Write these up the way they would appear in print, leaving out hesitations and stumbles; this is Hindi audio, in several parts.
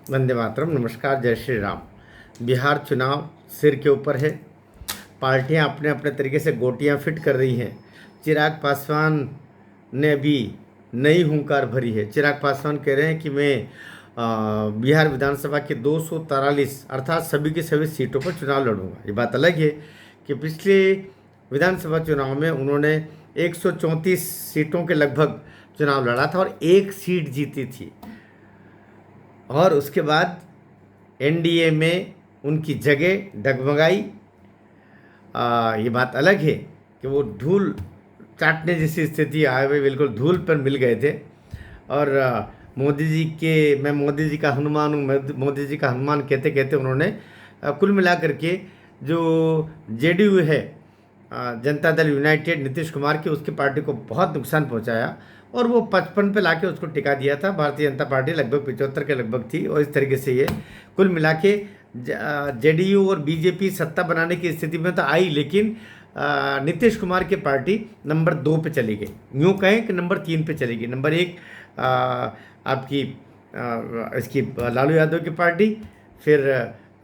वंदे मातरम। नमस्कार, जय श्री राम। बिहार चुनाव सिर के ऊपर है। पार्टियां अपने अपने तरीके से गोटियां फिट कर रही हैं। चिराग पासवान ने भी नई हुंकार भरी है। चिराग पासवान कह रहे हैं कि मैं बिहार विधानसभा के 243 अर्थात सभी की सभी सीटों पर चुनाव लड़ूंगा। ये बात अलग है कि पिछले विधानसभा चुनाव में उन्होंने 134 सीटों के लगभग चुनाव लड़ा था और एक सीट जीती थी, और उसके बाद एनडीए में उनकी जगह डगमगाई। ये बात अलग है कि वो धूल चाटने जैसी स्थिति आए हुए बिल्कुल धूल पर मिल गए थे। और मैं मोदी जी का हनुमान हूँ, मोदी जी का हनुमान कहते कहते उन्होंने कुल मिलाकर के जो जेडीयू है, जनता दल यूनाइटेड नीतीश कुमार की, उसकी पार्टी को बहुत नुकसान पहुंचाया और वो 55 पे लाके उसको टिका दिया था। भारतीय जनता पार्टी लगभग 75 के लगभग थी। और इस तरीके से ये कुल मिला के जेडीयू और बीजेपी सत्ता बनाने की स्थिति में तो आई, लेकिन नीतीश कुमार की पार्टी नंबर 2 पे चली गई। यूँ कहें कि नंबर 3 पे चली गई। नंबर 1 आपकी इसकी लालू यादव की पार्टी, फिर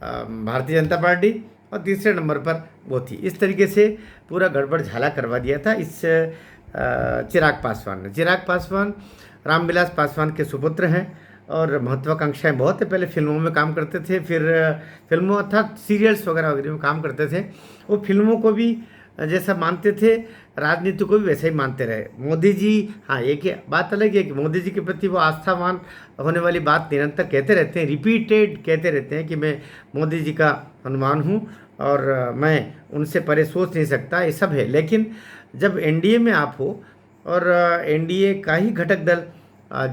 भारतीय जनता पार्टी, और तीसरे नंबर पर वो थी। इस तरीके से पूरा गड़बड़ झाला करवा दिया था इस चिराग पासवान ने। चिराग पासवान रामविलास पासवान के सुपुत्र हैं और महत्वाकांक्षाएं बहुत है। पहले फिल्मों में काम करते थे, फिर फिल्मों अर्थात सीरियल्स वगैरह वगैरह में काम करते थे। वो फिल्मों को भी जैसा मानते थे, राजनीति को भी वैसे ही मानते रहे। मोदी जी, हाँ, एक बात अलग है कि मोदी जी के प्रति वो आस्थावान होने वाली बात निरंतर कहते रहते हैं, रिपीटेड कहते रहते हैं कि मैं मोदी जी का हनुमान हूँ और मैं उनसे परे सोच नहीं सकता, ये सब है। लेकिन जब एनडीए में आप हो और एनडीए का ही घटक दल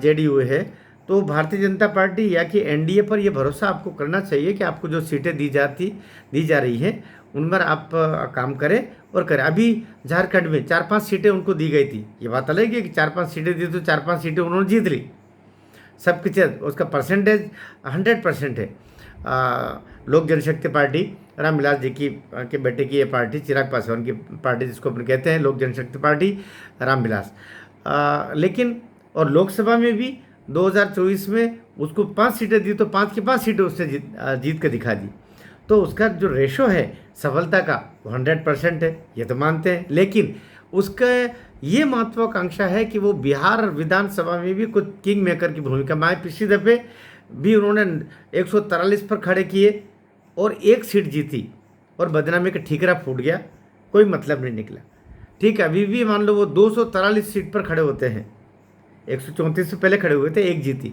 जेडीयू है, तो भारतीय जनता पार्टी या कि एनडीए पर यह भरोसा आपको करना चाहिए कि आपको जो सीटें दी जा रही हैं उन पर आप काम करें और करें। अभी झारखंड में 4-5 सीटें उनको दी गई थी। ये बात अलग है कि 4-5 सीटें दी तो 4-5 सीटें उन्होंने जीत ली। सब कुछ उसका परसेंटेज 100% है। लोक जनशक्ति पार्टी, रामविलास जी के बेटे की ये पार्टी, चिराग पासवान की पार्टी जिसको अपन कहते हैं, लोक जनशक्ति पार्टी रामविलास। लेकिन और लोकसभा में भी 2024 में उसको 5 सीटें दी तो 5 की 5 सीटें उसने जीत के दिखा दी। तो उसका जो रेशो है सफलता का वो 100% है, ये तो मानते हैं। लेकिन उसका ये महत्वाकांक्षा है कि वो बिहार विधानसभा में भी कुछ किंग मेकर की भूमिका में आए। पिछली दफे भी उन्होंने 143 पर खड़े किए और एक सीट जीती और बदनामी का ठीकरा फूट गया, कोई मतलब नहीं निकला। ठीक है, अभी भी मान लो वो 243 सीट पर खड़े होते हैं, 134 से पहले खड़े हुए थे, एक जीती,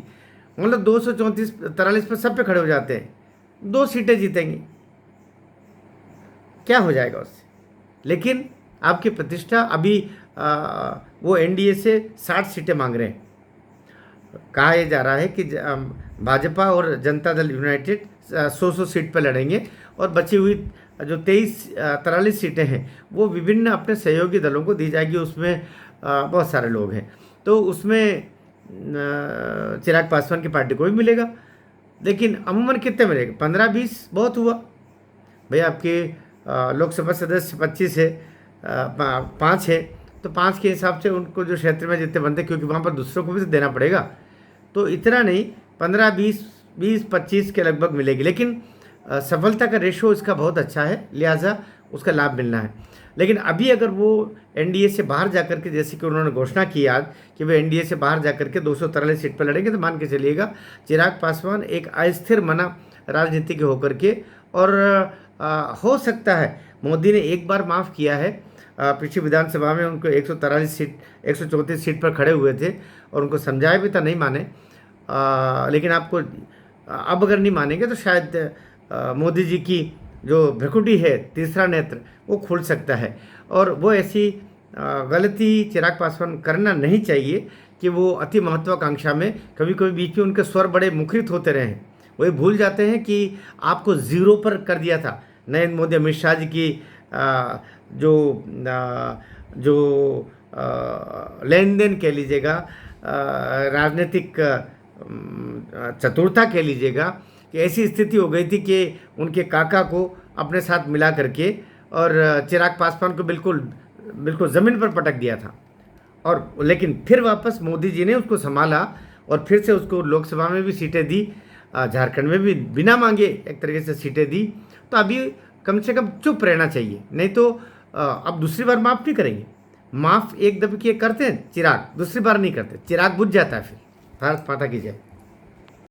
मतलब 243 पर सब पे खड़े हो जाते हैं, 2 सीटें जीतेंगे, क्या हो जाएगा उससे। लेकिन आपकी प्रतिष्ठा अभी वो एनडीए से 60 सीटें मांग रहे हैं। कहा यह जा रहा है कि भाजपा और जनता दल यूनाइटेड 100 सीट पर लड़ेंगे और बची हुई जो 43 सीटें हैं वो विभिन्न अपने सहयोगी दलों को दी जाएगी। उसमें बहुत सारे लोग हैं, तो उसमें चिराग पासवान की पार्टी को भी मिलेगा। लेकिन अमूमन कितने मिलेगा? 15-20 बहुत हुआ भाई। आपके लोकसभा सदस्य 25 है, 5 है, तो 5 के हिसाब से उनको जो क्षेत्र में जितने बनते, क्योंकि वहाँ पर दूसरों को भी तो देना पड़ेगा, तो इतना नहीं, 15-20-25 के लगभग मिलेगी। लेकिन सफलता का रेशो इसका बहुत अच्छा है, लिहाजा उसका लाभ मिलना है। लेकिन अभी अगर वो एनडीए से बाहर जाकर के, जैसे कि उन्होंने घोषणा की आज कि वो एनडीए से बाहर जाकर के 243 सीट पर लड़ेंगे, तो मान के चलिएगा चिराग पासवान एक अस्थिर मना राजनीति के होकर के, और हो सकता है मोदी ने एक बार माफ़ किया है, पिछली विधानसभा में उनको 134 सीट पर खड़े हुए थे और उनको समझाया भी था, नहीं माने। लेकिन आपको अब अगर नहीं मानेंगे तो शायद मोदी जी की जो भ्रकुटी है, तीसरा नेत्र, वो खुल सकता है। और वो ऐसी गलती चिराग पासवान करना नहीं चाहिए कि वो अति महत्वाकांक्षा में कभी कभी बीच में उनके स्वर बड़े मुखरित होते रहे हैं। वही भूल जाते हैं कि आपको 0 पर कर दिया था नरेंद्र मोदी, अमित शाह जी की जो लेन देन कह लीजिएगा, राजनीतिक चतुरता कह लीजिएगा, कि ऐसी स्थिति हो गई थी कि उनके काका को अपने साथ मिला करके और चिराग पासवान को बिल्कुल ज़मीन पर पटक दिया था। और लेकिन फिर वापस मोदी जी ने उसको संभाला और फिर से उसको लोकसभा में भी सीटें दी। झारखंड में भी बिना मांगे एक तरीके से सीटें दी, तो अभी कम से कम चुप रहना चाहिए, नहीं तो अब दूसरी बार माफ़ नहीं करेंगे। माफ़ एक दफ़े किए करते हैं चिराग, दूसरी बार नहीं करते, चिराग बुझ जाता है फिर। भारत माता की जय।